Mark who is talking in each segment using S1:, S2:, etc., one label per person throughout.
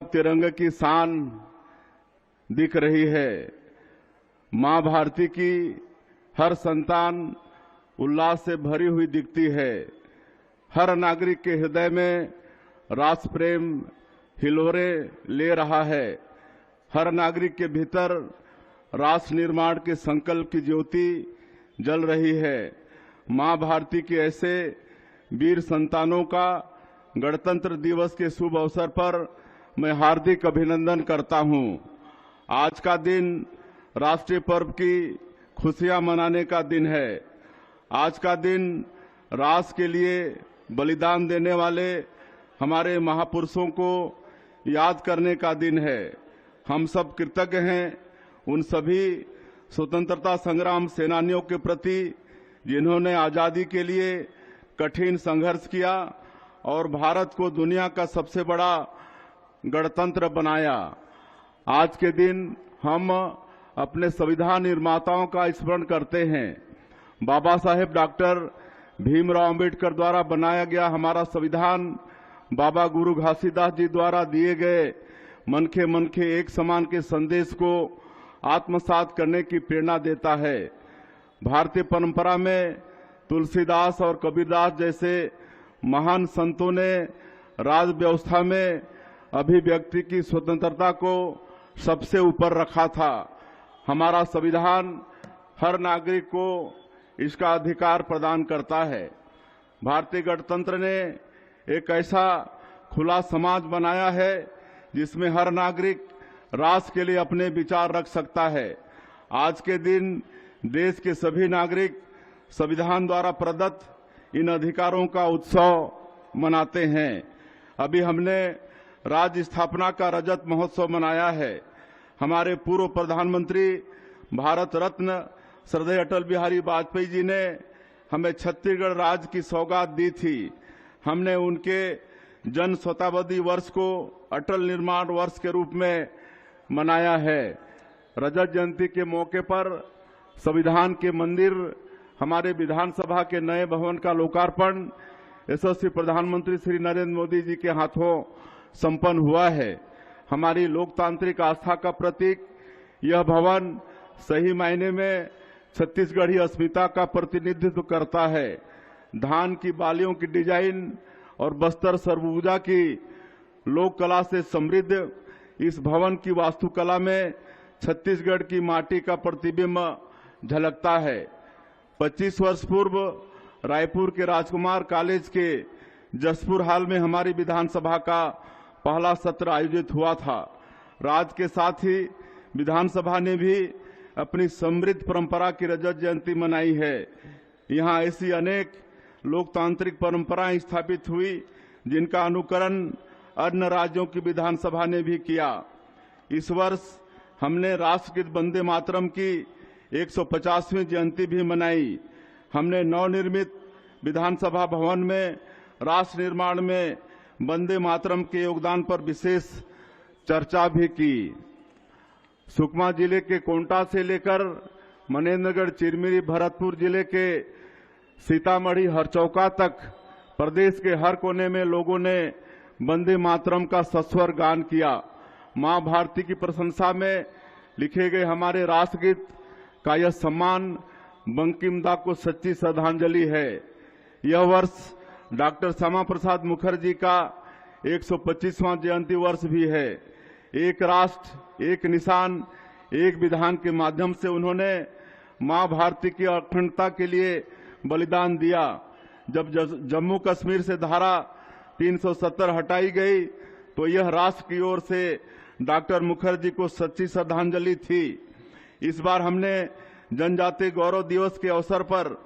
S1: अब तिरंगे की शान दिख रही है। मां भारती की हर संतान उल्लास से भरी हुई दिखती है। हर नागरिक के हृदय में राष्ट्र प्रेम हिलोरे ले रहा है। हर नागरिक के भीतर राष्ट्र निर्माण के संकल्प की ज्योति जल रही है। मां भारती के ऐसे वीर संतानों का गणतंत्र दिवस के शुभ अवसर पर मैं हार्दिक अभिनंदन करता हूं। आज का दिन राष्ट्रीय पर्व की खुशियां मनाने का दिन है। आज का दिन राष्ट्र के लिए बलिदान देने वाले हमारे महापुरुषों को याद करने का दिन है। हम सब कृतज्ञ हैं उन सभी स्वतंत्रता संग्राम सेनानियों के प्रति जिन्होंने आजादी के लिए कठिन संघर्ष किया और भारत को दुनिया का सबसे बड़ा गणतंत्र बनाया। आज के दिन हम अपने संविधान निर्माताओं का स्मरण करते हैं। बाबा साहेब डॉक्टर भीमराव अंबेडकर द्वारा बनाया गया हमारा संविधान बाबा गुरु घासीदास जी द्वारा दिए गए मनखे एक समान के संदेश को आत्मसात करने की प्रेरणा देता है। भारतीय परंपरा में तुलसीदास और कबीरदास जैसे महान संतों ने राज व्यवस्था में अभिव्यक्ति की स्वतंत्रता को सबसे ऊपर रखा था। हमारा संविधान हर नागरिक को इसका अधिकार प्रदान करता है। भारतीय गणतंत्र ने एक ऐसा खुला समाज बनाया है जिसमें हर नागरिक राष्ट्र के लिए अपने विचार रख सकता है। आज के दिन देश के सभी नागरिक संविधान द्वारा प्रदत्त इन अधिकारों का उत्सव मनाते हैं। अभी हमने राज्य स्थापना का रजत महोत्सव मनाया है। हमारे पूर्व प्रधानमंत्री भारत रत्न श्रद्धेय अटल बिहारी वाजपेयी जी ने हमें छत्तीसगढ़ राज्य की सौगात दी थी। हमने उनके जन शताब्दी वर्ष को अटल निर्माण वर्ष के रूप में मनाया है। रजत जयंती के मौके पर संविधान के मंदिर, हमारे विधानसभा के नए भवन का लोकार्पण यशस्वी प्रधानमंत्री श्री नरेंद्र मोदी जी के हाथों संपन्न हुआ है। हमारी लोकतांत्रिक आस्था का प्रतीक यह भवन सही मायने में छत्तीसगढ़ी अस्मिता का प्रतिनिधित्व करता है। धान की बालियों की डिजाइन और बस्तर सरबूजा की लोक कला से समृद्ध इस भवन की वास्तुकला में छत्तीसगढ़ की माटी का प्रतिबिंब झलकता है। 25 वर्ष पूर्व रायपुर के राजकुमार कॉलेज के जसपुर हाल में हमारी विधानसभा का पहला सत्र आयोजित हुआ था। राज्य के साथ ही विधानसभा ने भी अपनी समृद्ध परंपरा की रजत जयंती मनाई है। यहाँ ऐसी अनेक लोकतांत्रिक परंपराएं स्थापित हुई जिनका अनुकरण अन्य राज्यों की विधानसभा ने भी किया। इस वर्ष हमने राष्ट्रगीत वंदे मातरम की 150वीं जयंती भी मनाई। हमने नवनिर्मित विधानसभा भवन में राष्ट्र निर्माण में वंदे मातरम के योगदान पर विशेष चर्चा भी की। सुकमा जिले के कोंटा से लेकर मनेन्द्रगढ़, चिरमिरी, भरतपुर जिले के सीतामढ़ी, हरचौका तक प्रदेश के हर कोने में लोगों ने वंदे मातरम का सस्वर गान किया। मां भारती की प्रशंसा में लिखे गए हमारे राष्ट्रगीत का यह सम्मान बंकिम दा को सच्ची श्रद्धांजलि है। यह वर्ष डॉक्टर श्यामा प्रसाद मुखर्जी का 125वां जयंती वर्ष भी है। एक राष्ट्र एक निशान एक विधान के माध्यम से उन्होंने मां भारती की अखंडता के लिए बलिदान दिया। जब जम्मू कश्मीर से धारा 370 हटाई गई तो यह राष्ट्र की ओर से डॉक्टर मुखर्जी को सच्ची श्रद्धांजलि थी। इस बार हमने जनजातीय गौरव दिवस के अवसर पर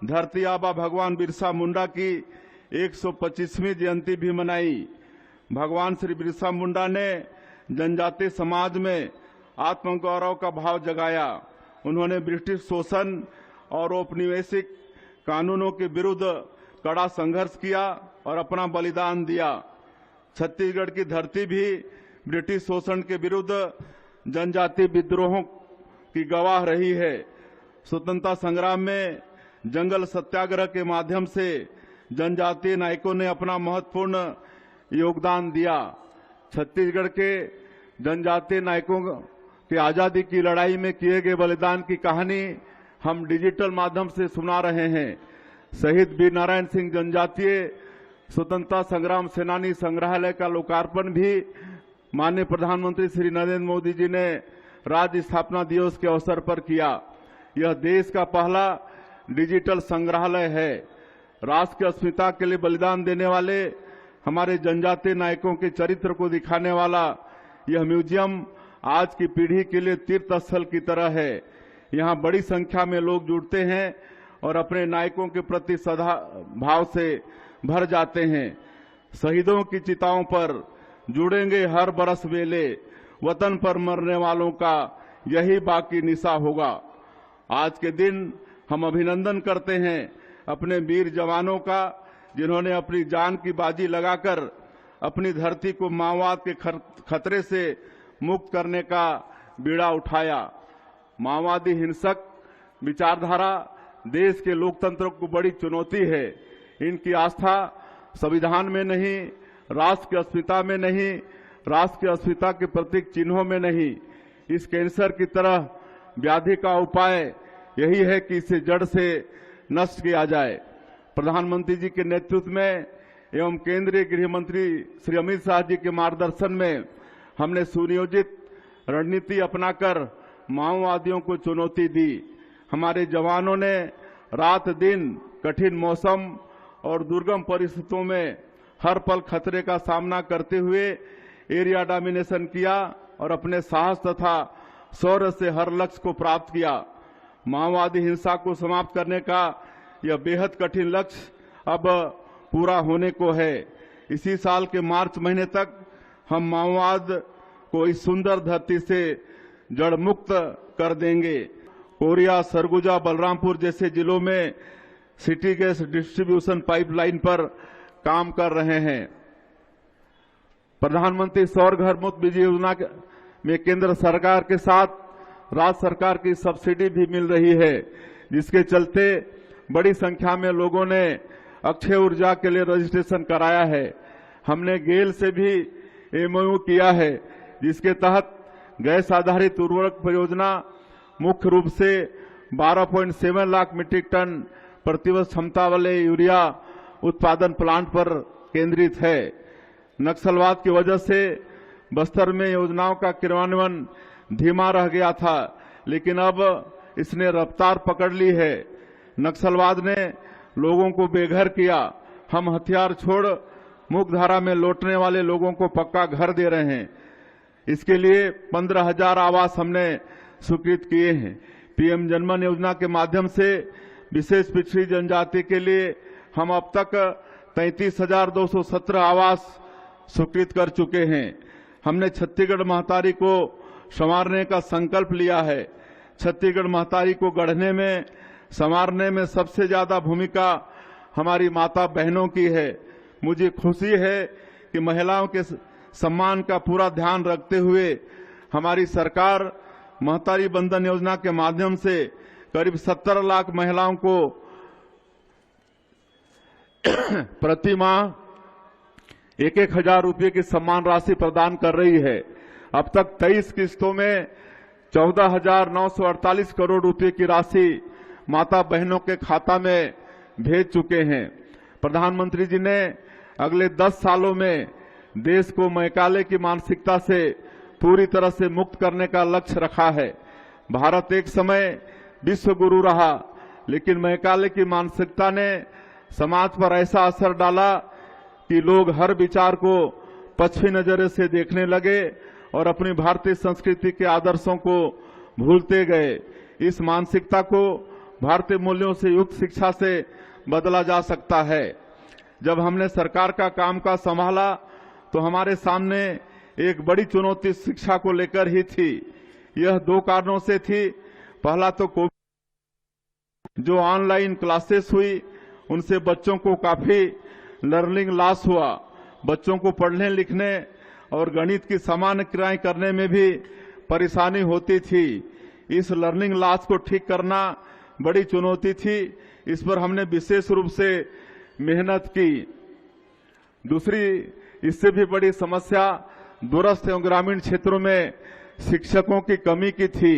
S1: धरती आबा भगवान बिरसा मुंडा की 125वीं जयंती भी मनाई। भगवान श्री बिरसा मुंडा ने जनजातीय समाज में आत्मगौरव का भाव जगाया। उन्होंने ब्रिटिश शोषण और औपनिवेशिक कानूनों के विरुद्ध कड़ा संघर्ष किया और अपना बलिदान दिया। छत्तीसगढ़ की धरती भी ब्रिटिश शोषण के विरुद्ध जनजातीय विद्रोहों की गवाह रही है। स्वतंत्रता संग्राम में जंगल सत्याग्रह के माध्यम से जनजातीय नायकों ने अपना महत्वपूर्ण योगदान दिया। छत्तीसगढ़ के जनजातीय नायकों की आजादी की लड़ाई में किए गए बलिदान की कहानी हम डिजिटल माध्यम से सुना रहे हैं। शहीद वीर नारायण सिंह जनजातीय स्वतंत्रता संग्राम सेनानी संग्रहालय का लोकार्पण भी माननीय प्रधानमंत्री श्री नरेंद्र मोदी जी ने राज्य स्थापना दिवस के अवसर पर किया। यह देश का पहला डिजिटल संग्रहालय है। राष्ट्र की अस्मिता के लिए बलिदान देने वाले हमारे जनजातीय नायकों के चरित्र को दिखाने वाला यह म्यूजियम आज की पीढ़ी के लिए तीर्थ स्थल की तरह है। यहाँ बड़ी संख्या में लोग जुड़ते हैं और अपने नायकों के प्रति सदा भाव से भर जाते हैं। शहीदों की चिताओं पर जुड़ेंगे हर बरस मेले, वतन पर मरने वालों का यही बाकी निशा होगा। आज के दिन हम अभिनंदन करते हैं अपने वीर जवानों का, जिन्होंने अपनी जान की बाजी लगाकर अपनी धरती को माओवाद के खतरे से मुक्त करने का बीड़ा उठाया। माओवादी हिंसक विचारधारा देश के लोकतंत्र को बड़ी चुनौती है। इनकी आस्था संविधान में नहीं, राष्ट्र की अस्मिता में नहीं, राष्ट्र की अस्मिता के प्रतीक चिन्हों में नहीं। इस कैंसर की तरह व्याधि का उपाय यही है कि इसे जड़ से नष्ट किया जाए। प्रधानमंत्री जी के नेतृत्व में एवं केंद्रीय गृह मंत्री श्री अमित शाह जी के मार्गदर्शन में हमने सुनियोजित रणनीति अपनाकर माओवादियों को चुनौती दी। हमारे जवानों ने रात दिन कठिन मौसम और दुर्गम परिस्थितियों में हर पल खतरे का सामना करते हुए एरिया डोमिनेशन किया और अपने साहस तथा शौर्य से हर लक्ष्य को प्राप्त किया। माओवादी हिंसा को समाप्त करने का यह बेहद कठिन लक्ष्य अब पूरा होने को है। इसी साल के मार्च महीने तक हम माओवाद को इस सुंदर धरती से जड़ मुक्त कर देंगे। कोरिया, सरगुजा, बलरामपुर जैसे जिलों में सिटी गैस डिस्ट्रीब्यूशन पाइपलाइन पर काम कर रहे हैं। प्रधानमंत्री सौर घर मुफ्त बिजली योजना में केंद्र सरकार के साथ राज्य सरकार की सब्सिडी भी मिल रही है, जिसके चलते बड़ी संख्या में लोगों ने अक्षय ऊर्जा के लिए रजिस्ट्रेशन कराया है। हमने गेल से भी एमओयू किया है, जिसके तहत गैस आधारित उर्वरक परियोजना मुख्य रूप से 12.7 लाख मीट्रिक टन प्रतिवर्ष क्षमता वाले यूरिया उत्पादन प्लांट पर केंद्रित है। नक्सलवाद की वजह से बस्तर में योजनाओं का क्रियान्वयन धीमा रह गया था, लेकिन अब इसने रफ्तार पकड़ ली है। नक्सलवाद ने लोगों को बेघर किया। हम हथियार छोड़ मुख्यधारा में लौटने वाले लोगों को पक्का घर दे रहे हैं। इसके लिए 15,000 आवास हमने स्वीकृत किए हैं। पीएम जनमन योजना के माध्यम से विशेष पिछड़ी जनजाति के लिए हम अब तक 33,217 आवास स्वीकृत कर चुके हैं। हमने छत्तीसगढ़ महतारी को संवारने का संकल्प लिया है। छत्तीसगढ़ महतारी को गढ़ने में, संवारने में सबसे ज्यादा भूमिका हमारी माता बहनों की है। मुझे खुशी है कि महिलाओं के सम्मान का पूरा ध्यान रखते हुए हमारी सरकार महतारी बंधन योजना के माध्यम से करीब 70 लाख महिलाओं को प्रति माह 1,000 रुपये की सम्मान राशि प्रदान कर रही है। अब तक 23 किस्तों में 14,948 करोड़ रुपए की राशि माता बहनों के खाता में भेज चुके हैं। प्रधानमंत्री जी ने अगले 10 सालों में देश को मैकाले की मानसिकता से पूरी तरह से मुक्त करने का लक्ष्य रखा है। भारत एक समय विश्व गुरु रहा, लेकिन मैकाले की मानसिकता ने समाज पर ऐसा असर डाला कि लोग हर विचार को पश्चिमी नजरिए से देखने लगे और अपनी भारतीय संस्कृति के आदर्शों को भूलते गए। इस मानसिकता को भारतीय मूल्यों से युक्त शिक्षा से बदला जा सकता है। जब हमने सरकार का कामकाज संभाला तो हमारे सामने एक बड़ी चुनौती शिक्षा को लेकर ही थी। यह 2 कारणों से थी। पहला तो कोविड, जो ऑनलाइन क्लासेस हुई उनसे बच्चों को काफी लर्निंग लॉस हुआ। बच्चों को पढ़ने लिखने और गणित की सामान्य क्रियाएं करने में भी परेशानी होती थी। इस लर्निंग लॉस को ठीक करना बड़ी चुनौती थी। इस पर हमने विशेष रूप से मेहनत की। दूसरी इससे भी बड़ी समस्या दूरस्थ एवं ग्रामीण क्षेत्रों में शिक्षकों की कमी की थी।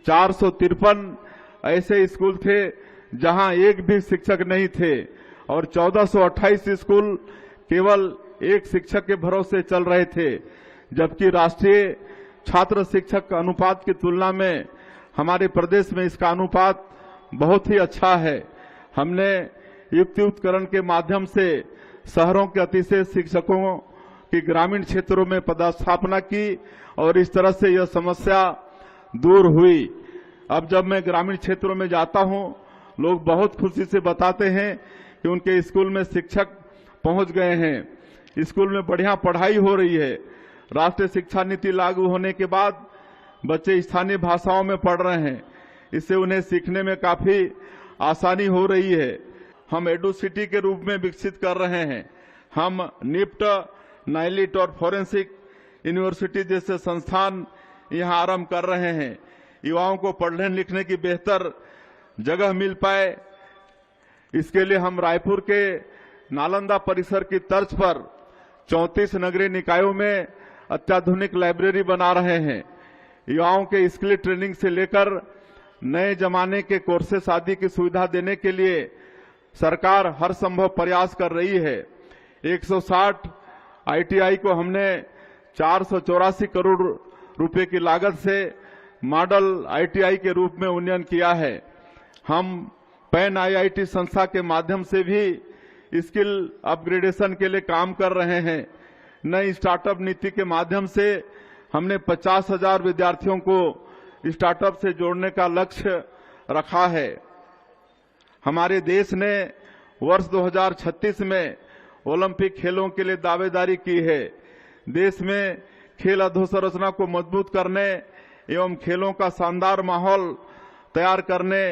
S1: 453 ऐसे स्कूल थे जहां एक भी शिक्षक नहीं थे और 1428 स्कूल केवल एक शिक्षक के भरोसे चल रहे थे, जबकि राष्ट्रीय छात्र शिक्षक अनुपात की तुलना में हमारे प्रदेश में इसका अनुपात बहुत ही अच्छा है। हमने युक्तियुक्तकरण के माध्यम से शहरों के अतिशय शिक्षकों की ग्रामीण क्षेत्रों में पदस्थापना की और इस तरह से यह समस्या दूर हुई। अब जब मैं ग्रामीण क्षेत्रों में जाता हूं, लोग बहुत खुशी से बताते हैं कि उनके स्कूल में शिक्षक पहुंच गए हैं, स्कूल में बढ़िया पढ़ाई हो रही है। राष्ट्रीय शिक्षा नीति लागू होने के बाद बच्चे स्थानीय भाषाओं में पढ़ रहे हैं, इससे उन्हें सीखने में काफी आसानी हो रही है। हम एडू सिटी के रूप में विकसित कर रहे हैं। हम निफ्ट, नाइलिट और फोरेंसिक यूनिवर्सिटी जैसे संस्थान यहां आरंभ कर रहे हैं। युवाओं को पढ़ने लिखने की बेहतर जगह मिल पाए, इसके लिए हम रायपुर के नालंदा परिसर की तर्ज पर 34 नगरीय निकायों में अत्याधुनिक लाइब्रेरी बना रहे हैं। युवाओं के स्किल ट्रेनिंग से लेकर नए जमाने के कोर्सेस आदि की सुविधा देने के लिए सरकार हर संभव प्रयास कर रही है। 160 आईटीआई को हमने 484 करोड़ रुपए की लागत से मॉडल आईटीआई के रूप में उन्नयन किया है। हम पैन आईआईटी संस्था के माध्यम से भी स्किल अपग्रेडेशन के लिए काम कर रहे हैं। नई स्टार्टअप नीति के माध्यम से हमने 50,000 विद्यार्थियों को स्टार्टअप से जोड़ने का लक्ष्य रखा है। हमारे देश ने वर्ष 2036 में ओलंपिक खेलों के लिए दावेदारी की है। देश में खेल अधोसंरचना को मजबूत करने एवं खेलों का शानदार माहौल तैयार करने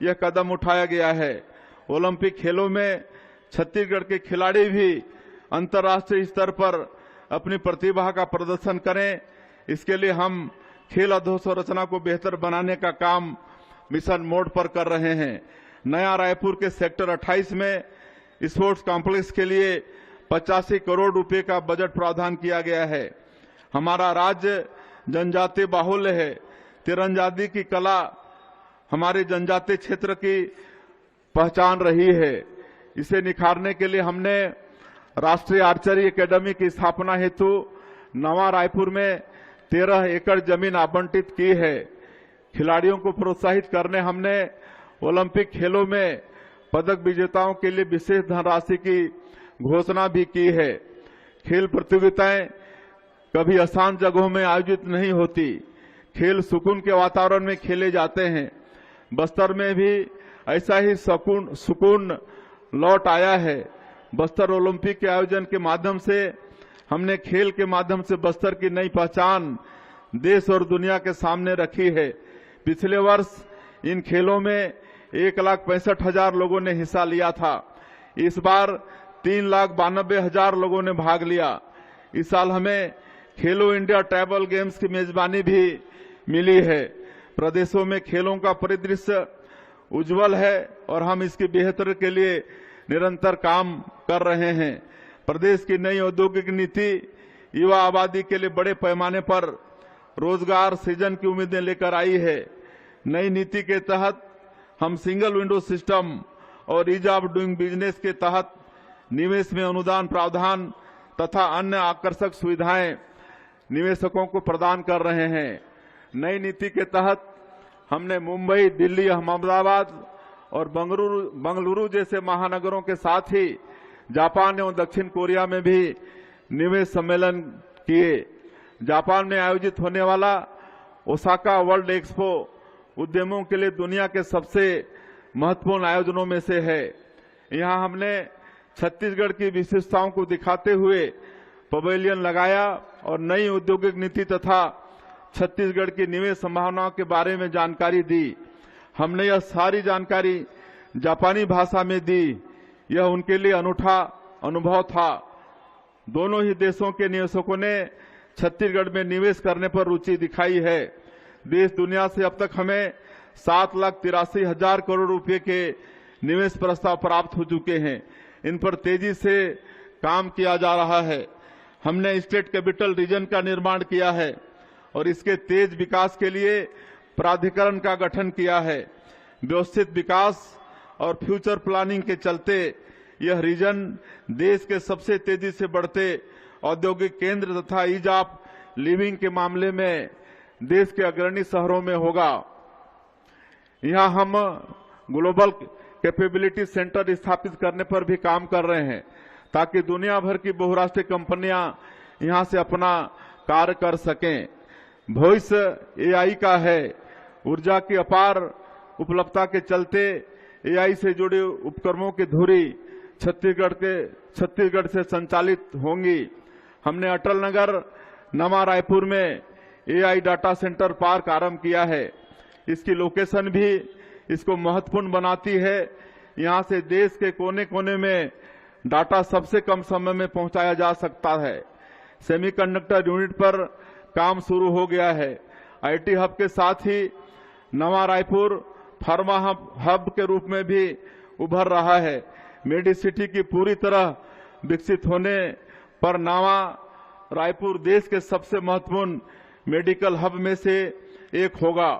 S1: यह कदम उठाया गया है। ओलंपिक खेलों में छत्तीसगढ़ के खिलाड़ी भी अंतर्राष्ट्रीय स्तर पर अपनी प्रतिभा का प्रदर्शन करें, इसके लिए हम खेल अधोसंरचना को बेहतर बनाने का काम मिशन मोड पर कर रहे हैं। नया रायपुर के सेक्टर 28 में स्पोर्ट्स कॉम्प्लेक्स के लिए 85 करोड़ रुपए का बजट प्रावधान किया गया है। हमारा राज्य जनजातीय बाहुल्य है। तीरंदाजी की कला हमारे जनजातीय क्षेत्र की पहचान रही है। इसे निखारने के लिए हमने राष्ट्रीय आर्चरी एकेडमी की स्थापना हेतु नवा रायपुर में 13 एकड़ जमीन आवंटित की है। खिलाड़ियों को प्रोत्साहित करने हमने ओलंपिक खेलों में पदक विजेताओं के लिए विशेष धनराशि की घोषणा भी की है। खेल प्रतियोगिताएं कभी आसान जगहों में आयोजित नहीं होती, खेल सुकून के वातावरण में खेले जाते हैं। बस्तर में भी ऐसा ही सुकून लौट आया है। बस्तर ओलंपिक के आयोजन के माध्यम से हमने खेल के माध्यम से बस्तर की नई पहचान देश और दुनिया के सामने रखी है। पिछले वर्ष इन खेलों में 1,65,000 लोगों ने हिस्सा लिया था। इस बार 3,92,000 लोगों ने भाग लिया। इस साल हमें खेलो इंडिया ट्राइबल गेम्स की मेजबानी भी मिली है। प्रदेशों में खेलों का परिदृश्य उज्जवल है और हम इसकी बेहतर के लिए निरंतर काम कर रहे हैं। प्रदेश की नई औद्योगिक नीति युवा आबादी के लिए बड़े पैमाने पर रोजगार सृजन की उम्मीदें लेकर आई है। नई नीति के तहत हम सिंगल विंडो सिस्टम और ईज ऑफ डूइंग बिजनेस के तहत निवेश में अनुदान प्रावधान तथा अन्य आकर्षक सुविधाएं निवेशकों को प्रदान कर रहे हैं। नई नीति के तहत हमने मुंबई, दिल्ली, अहमदाबाद और बंगलुरु जैसे महानगरों के साथ ही जापान एवं दक्षिण कोरिया में भी निवेश सम्मेलन किए। जापान में आयोजित होने वाला ओसाका वर्ल्ड एक्सपो उद्यमों के लिए दुनिया के सबसे महत्वपूर्ण आयोजनों में से है। यहां हमने छत्तीसगढ़ की विशेषताओं को दिखाते हुए पवेलियन लगाया और नई औद्योगिक नीति तथा छत्तीसगढ़ की निवेश संभावनाओं के बारे में जानकारी दी। हमने यह सारी जानकारी जापानी भाषा में दी। यह उनके लिए अनूठा अनुभव था। दोनों ही देशों के निवेशकों ने छत्तीसगढ़ में निवेश करने पर रुचि दिखाई है। देश दुनिया से अब तक हमें 7,83,000 करोड़ रुपए के निवेश प्रस्ताव प्राप्त हो चुके हैं। इन पर तेजी से काम किया जा रहा है। हमने स्टेट कैपिटल रीजन का निर्माण किया है और इसके तेज विकास के लिए प्राधिकरण का गठन किया है। व्यवस्थित विकास और फ्यूचर प्लानिंग के चलते यह रीजन देश के सबसे तेजी से बढ़ते औद्योगिक केंद्र तथा ईज ऑफ लिविंग के मामले में देश के अग्रणी शहरों में होगा। यहां हम ग्लोबल कैपेबिलिटी सेंटर स्थापित करने पर भी काम कर रहे हैं ताकि दुनिया भर की बहुराष्ट्रीय कंपनियां यहां से अपना कार्य कर सकें। भविष्य एआई का है। ऊर्जा की अपार उपलब्धता के चलते एआई से जुड़े उपकरणों की धुरी छत्तीसगढ़ से संचालित होंगी। हमने अटल नगर नवा रायपुर में एआई डाटा सेंटर पार्क आरंभ किया है। इसकी लोकेशन भी इसको महत्वपूर्ण बनाती है। यहां से देश के कोने कोने में डाटा सबसे कम समय में पहुंचाया जा सकता है। सेमीकंडक्टर यूनिट पर काम शुरू हो गया है। आईटी हब के साथ ही नवा रायपुर फार्मा हब के रूप में भी उभर रहा है। मेडिसिटी की पूरी तरह विकसित होने पर नवा रायपुर देश के सबसे महत्वपूर्ण मेडिकल हब में से एक होगा।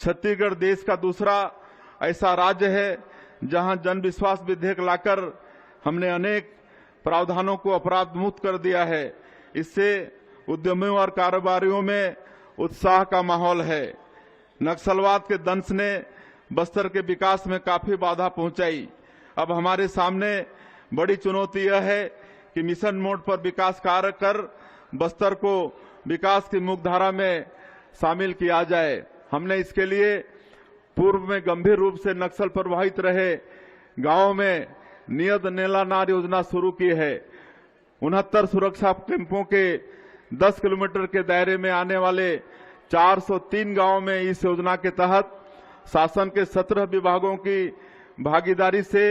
S1: छत्तीसगढ़ देश का दूसरा ऐसा राज्य है जहां जन विश्वास विधेयक लाकर हमने अनेक प्रावधानों को अपराध मुक्त कर दिया है। इससे उद्यमियों और कारोबारियों में उत्साह का माहौल है। नक्सलवाद के दंश ने बस्तर के विकास में काफी बाधा पहुंचाई। अब हमारे सामने बड़ी चुनौती यह है कि मिशन मोड पर विकास कार्य कर बस्तर को विकास की मुख्यधारा में शामिल किया जाए। हमने इसके लिए पूर्व में गंभीर रूप से नक्सल प्रभावित रहे गांवों में नियत नेला नार योजना शुरू की है। 69 सुरक्षा कैंपों के 10 किलोमीटर के दायरे में आने वाले 403 गांवों में इस योजना के तहत शासन के 17 विभागों की भागीदारी से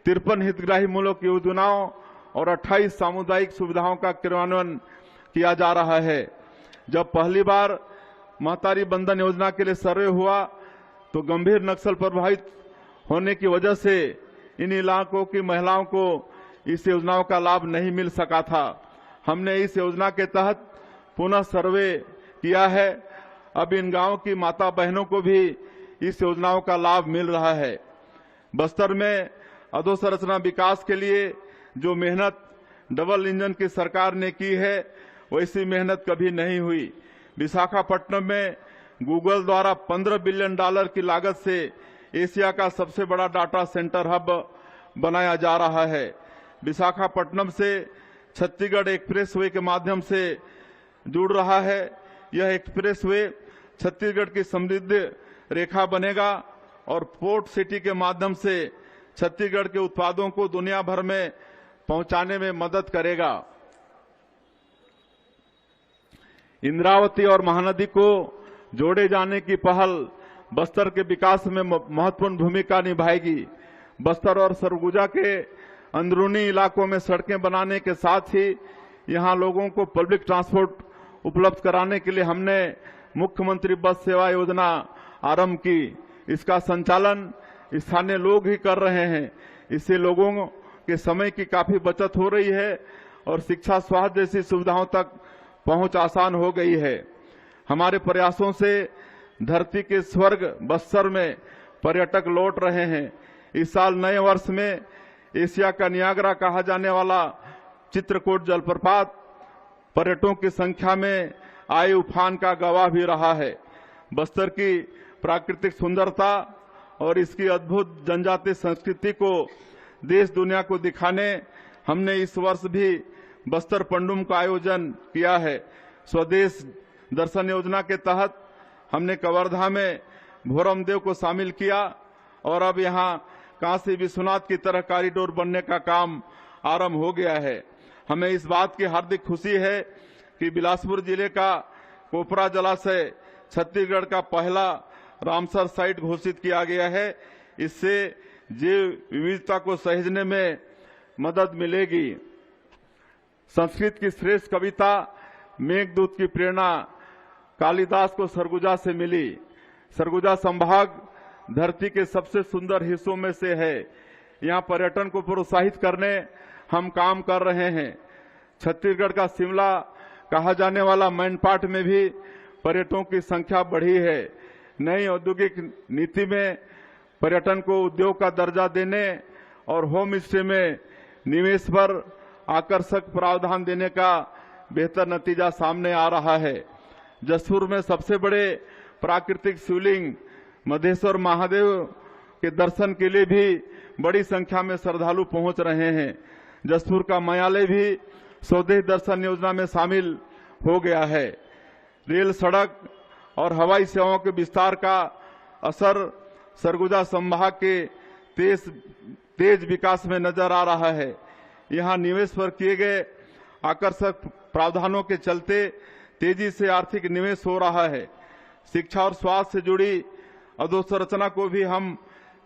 S1: 53 हितग्राही मूलक योजनाओं और 28 सामुदायिक सुविधाओं का क्रियान्वयन किया जा रहा है। जब पहली बार महतारी बंधन योजना के लिए सर्वे हुआ तो गंभीर नक्सल प्रभावित होने की वजह से इन इलाकों की महिलाओं को इस योजनाओं का लाभ नहीं मिल सका था। हमने इस योजना के तहत पुनः सर्वे किया है। अब इन गांवों की माता बहनों को भी इस योजनाओं का लाभ मिल रहा है। बस्तर में अधोसंरचना विकास के लिए जो मेहनत डबल इंजन की सरकार ने की है वैसी मेहनत कभी नहीं हुई। विशाखापट्टनम में गूगल द्वारा $15 बिलियन की लागत से एशिया का सबसे बड़ा डाटा सेंटर हब बनाया जा रहा है। विशाखापट्टनम से छत्तीसगढ़ एक्सप्रेसवे के माध्यम से जुड़ रहा है। यह एक्सप्रेसवे छत्तीसगढ़ की समृद्धि रेखा बनेगा और पोर्ट सिटी के माध्यम से छत्तीसगढ़ के उत्पादों को दुनिया भर में पहुंचाने में मदद करेगा। इंद्रावती और महानदी को जोड़े जाने की पहल बस्तर के विकास में महत्वपूर्ण भूमिका निभाएगी। बस्तर और सरगुजा के अंदरूनी इलाकों में सड़कें बनाने के साथ ही यहां लोगों को पब्लिक ट्रांसपोर्ट उपलब्ध कराने के लिए हमने मुख्यमंत्री बस सेवा योजना आरंभ की। इसका संचालन स्थानीय लोग ही कर रहे हैं। इससे लोगों के समय की काफी बचत हो रही है और शिक्षा स्वास्थ्य जैसी सुविधाओं तक पहुंच आसान हो गई है। हमारे प्रयासों से धरती के स्वर्ग बस्तर में पर्यटक लौट रहे हैं। इस साल नए वर्ष में एशिया का नियाग्रा कहा जाने वाला चित्रकूट जलप्रपात पर्यटकों की संख्या में आए उफान का गवाह भी रहा है। बस्तर की प्राकृतिक सुंदरता और इसकी अद्भुत जनजातीय संस्कृति को देश दुनिया को दिखाने हमने इस वर्ष भी बस्तर पंडुम का आयोजन किया है। स्वदेश दर्शन योजना के तहत हमने कवर्धा में भोरमदेव को शामिल किया और अब यहां काशी विश्वनाथ की तरह कॉरिडोर बनने का काम आरंभ हो गया है। हमें इस बात की हार्दिक खुशी है कि बिलासपुर जिले का कोपरा जलाशय छत्तीसगढ़ का पहला रामसर साइट घोषित किया गया है। इससे जैव विविधता को सहेजने में मदद मिलेगी। संस्कृत की श्रेष्ठ कविता मेघदूत की प्रेरणा कालिदास को सरगुजा से मिली। सरगुजा संभाग धरती के सबसे सुंदर हिस्सों में से है। यहाँ पर्यटन को प्रोत्साहित करने हम काम कर रहे हैं। छत्तीसगढ़ का शिमला कहा जाने वाला मैनपाट में भी पर्यटकों की संख्या बढ़ी है। नई औद्योगिक नीति में पर्यटन को उद्योग का दर्जा देने और होम स्टे में निवेश पर आकर्षक प्रावधान देने का बेहतर नतीजा सामने आ रहा है। जसपुर में सबसे बड़े प्राकृतिक शिवलिंग मधेश्वर महादेव के दर्शन के लिए भी बड़ी संख्या में श्रद्धालु पहुंच रहे हैं। जसपुर का मायालय भी स्वदेश दर्शन योजना में शामिल हो गया है। रेल, सड़क और हवाई सेवाओं के विस्तार का असर सरगुजा संभाग के तेज विकास में नजर आ रहा है। यहां निवेश पर किए गए आकर्षक प्रावधानों के चलते तेजी से आर्थिक निवेश हो रहा है। शिक्षा और स्वास्थ्य से जुड़ी अधोसंरचना को भी हम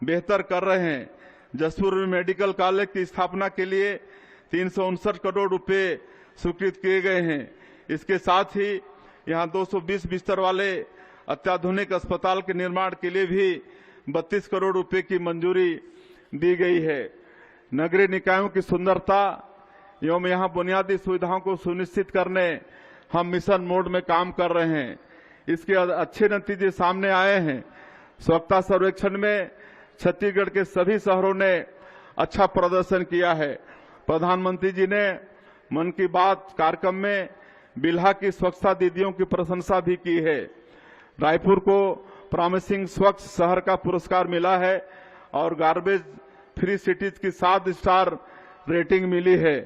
S1: बेहतर कर रहे हैं। जसपुर में मेडिकल कॉलेज की स्थापना के लिए 359 करोड़ रुपए स्वीकृत किए गए हैं। इसके साथ ही यहां 220 बिस्तर वाले अत्याधुनिक अस्पताल के निर्माण के लिए भी 32 करोड़ रुपए की मंजूरी दी गई है। नगरीय निकायों की सुंदरता एवं यहां बुनियादी सुविधाओं को सुनिश्चित करने हम मिशन मोड में काम कर रहे हैं। इसके अच्छे नतीजे सामने आए हैं। स्वच्छता सर्वेक्षण में छत्तीसगढ़ के सभी शहरों ने अच्छा प्रदर्शन किया है। प्रधानमंत्री जी ने मन की बात कार्यक्रम में बिल्हा की स्वच्छता दीदियों की प्रशंसा भी की है। रायपुर को प्रॉमिसिंग स्वच्छ शहर का पुरस्कार मिला है और गार्बेज फ्री सिटीज की 7 स्टार रेटिंग मिली है।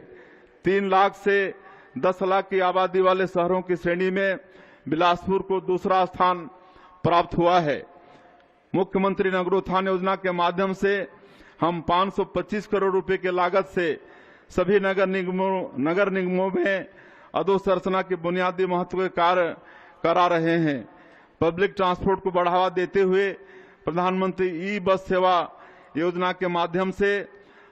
S1: 3 लाख से 10 लाख की आबादी वाले शहरों की श्रेणी में बिलासपुर को दूसरा स्थान प्राप्त हुआ है। मुख्यमंत्री नगरोत्थान योजना के माध्यम से हम 525 करोड़ रुपए के लागत से सभी नगर निगमों में अधोसंरचना के बुनियादी महत्व के कार्य करा रहे हैं। पब्लिक ट्रांसपोर्ट को बढ़ावा देते हुए प्रधानमंत्री ई बस सेवा योजना के माध्यम से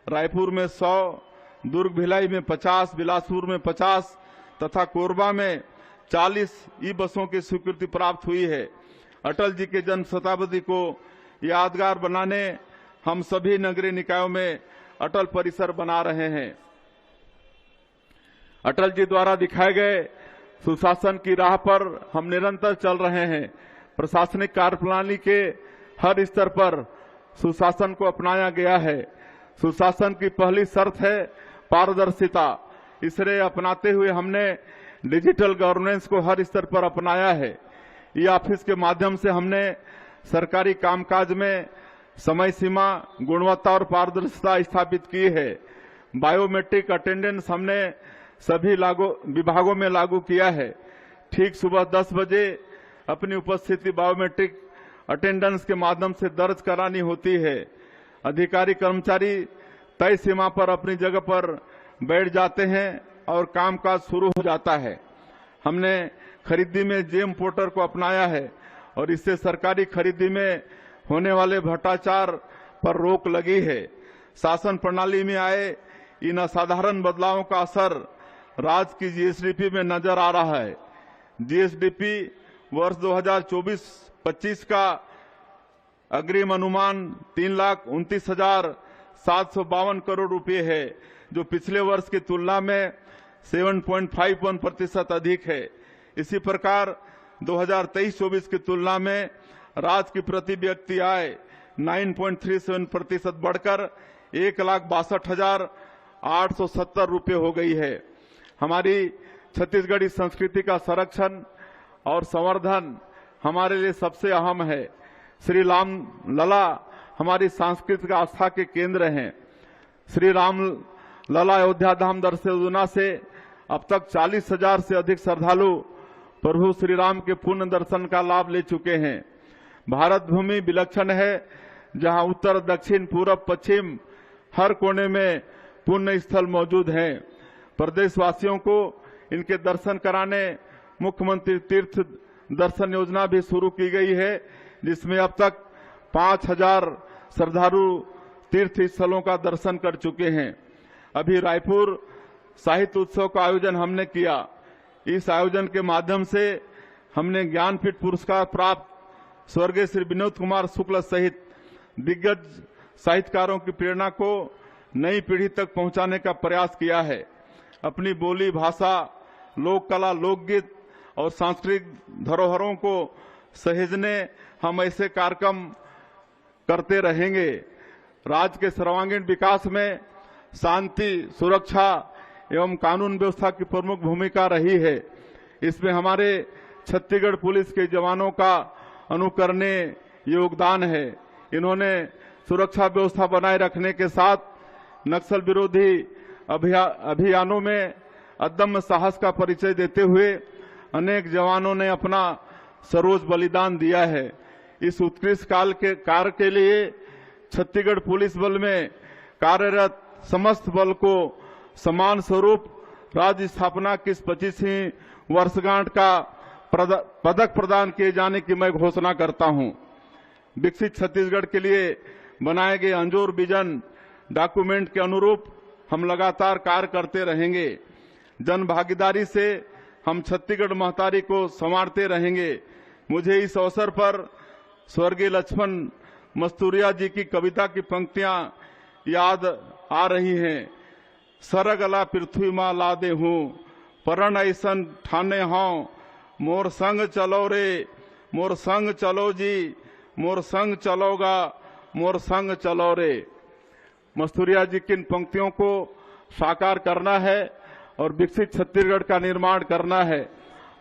S1: रायपुर में 100, दुर्ग भिलाई में 50, बिलासपुर में 50 तथा कोरबा में 40 ई बसों की स्वीकृति प्राप्त हुई है। अटल जी के जन्म शताब्दी को यादगार बनाने हम सभी नगरीय निकायों में अटल परिसर बना रहे हैं। अटल जी द्वारा दिखाए गए सुशासन की राह पर हम निरंतर चल रहे हैं। प्रशासनिक कार्यप्रणाली के हर स्तर पर सुशासन को अपनाया गया है। सुशासन की पहली शर्त है पारदर्शिता। इसे अपनाते हुए हमने डिजिटल गवर्नेंस को हर स्तर पर अपनाया है। ई ऑफिस के माध्यम से हमने सरकारी कामकाज में समय सीमा, गुणवत्ता और पारदर्शिता स्थापित की है। बायोमेट्रिक अटेंडेंस हमने सभी विभागों में लागू किया है। ठीक सुबह 10 बजे अपनी उपस्थिति बायोमेट्रिक अटेंडेंस के माध्यम से दर्ज करानी होती है। अधिकारी कर्मचारी तय सीमा पर अपनी जगह पर बैठ जाते हैं और कामकाज शुरू हो जाता है। हमने खरीदी में जेम पोर्टर को अपनाया है और इससे सरकारी खरीदी में होने वाले भ्रष्टाचार पर रोक लगी है। शासन प्रणाली में आए इन असाधारण बदलावों का असर राज्य की जीएसडीपी में नजर आ रहा है। जीएसडीपी वर्ष 2024-25 का अग्रिम अनुमान 3,29,752 करोड़ रुपए है, जो पिछले वर्ष की तुलना में 7.51% अधिक है। इसी प्रकार 2023-24 की तुलना में राज्य की प्रति व्यक्ति आय 9.37% बढ़कर 1,62,870 रुपये हो गई है। हमारी छत्तीसगढ़ी संस्कृति का संरक्षण और संवर्धन हमारे लिए सबसे अहम है। श्री राम लला हमारी सांस्कृतिक आस्था के केंद्र हैं। श्री राम लला अयोध्या धाम दर्शन योजना से अब तक 40,000 से अधिक श्रद्धालु प्रभु श्री राम के पुण्य दर्शन का लाभ ले चुके हैं। भारत भूमि विलक्षण है, जहां उत्तर, दक्षिण, पूरब, पश्चिम हर कोने में पुण्य स्थल मौजूद हैं। प्रदेशवासियों को इनके दर्शन कराने मुख्यमंत्री तीर्थ दर्शन योजना भी शुरू की गई है, जिसमें अब तक 5,000 श्रद्धालु तीर्थ स्थलों का दर्शन कर चुके हैं। अभी रायपुर साहित्य उत्सव का आयोजन हमने किया। इस आयोजन के माध्यम से हमने ज्ञानपीठ पुरस्कार प्राप्त स्वर्गीय श्री विनोद कुमार शुक्ल सहित दिग्गज साहित्यकारों की प्रेरणा को नई पीढ़ी तक पहुंचाने का प्रयास किया है। अपनी बोली भाषा, लोक कला, लोकगीत और सांस्कृतिक धरोहरों को सहेजने हम ऐसे कार्यक्रम करते रहेंगे। राज्य के सर्वांगीण विकास में शांति, सुरक्षा एवं कानून व्यवस्था की प्रमुख भूमिका रही है। इसमें हमारे छत्तीसगढ़ पुलिस के जवानों का अनुकरणीय योगदान है। इन्होंने सुरक्षा व्यवस्था बनाए रखने के साथ नक्सल विरोधी अभियानों में अदम्य साहस का परिचय देते हुए अनेक जवानों ने अपना सर्वोच्च बलिदान दिया है। इस उत्कृष्ट कार्य के लिए छत्तीसगढ़ पुलिस बल में कार्यरत समस्त बल को समान स्वरूप राज्य स्थापना की 25वीं वर्षगांठ का पदक प्रदान किए जाने की मैं घोषणा करता हूं। विकसित छत्तीसगढ़ के लिए बनाए गए अंजोर विजन डॉक्यूमेंट के अनुरूप हम लगातार कार्य करते रहेंगे। जन भागीदारी से हम छत्तीसगढ़ महतारी को संवारते रहेंगे। मुझे इस अवसर पर स्वर्गीय लक्ष्मण मस्तूरिया जी की कविता की पंक्तियां याद आ रही हैं। सरगला पृथ्वी माँ लादे हूँ, परण ऐसन ठाने हों, मोर संग चलो रे, मोर संग चलो जी, मोर संग चलोगा, मोर संग चलो रे। मस्तूरिया जी की इन पंक्तियों को साकार करना है और विकसित छत्तीसगढ़ का निर्माण करना है।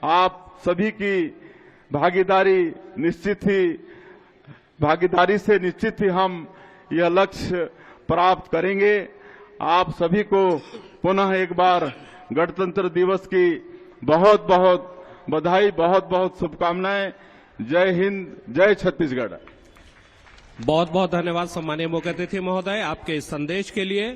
S1: आप सभी की भागीदारी से निश्चित ही हम यह लक्ष्य प्राप्त करेंगे। आप सभी को पुनः एक बार गणतंत्र दिवस की बहुत बहुत बधाई, बहुत बहुत शुभकामनाएं। जय हिंद, जय छत्तीसगढ़।
S2: बहुत बहुत धन्यवाद सम्मानीय मुख्य अतिथि महोदय आपके इस संदेश के लिए।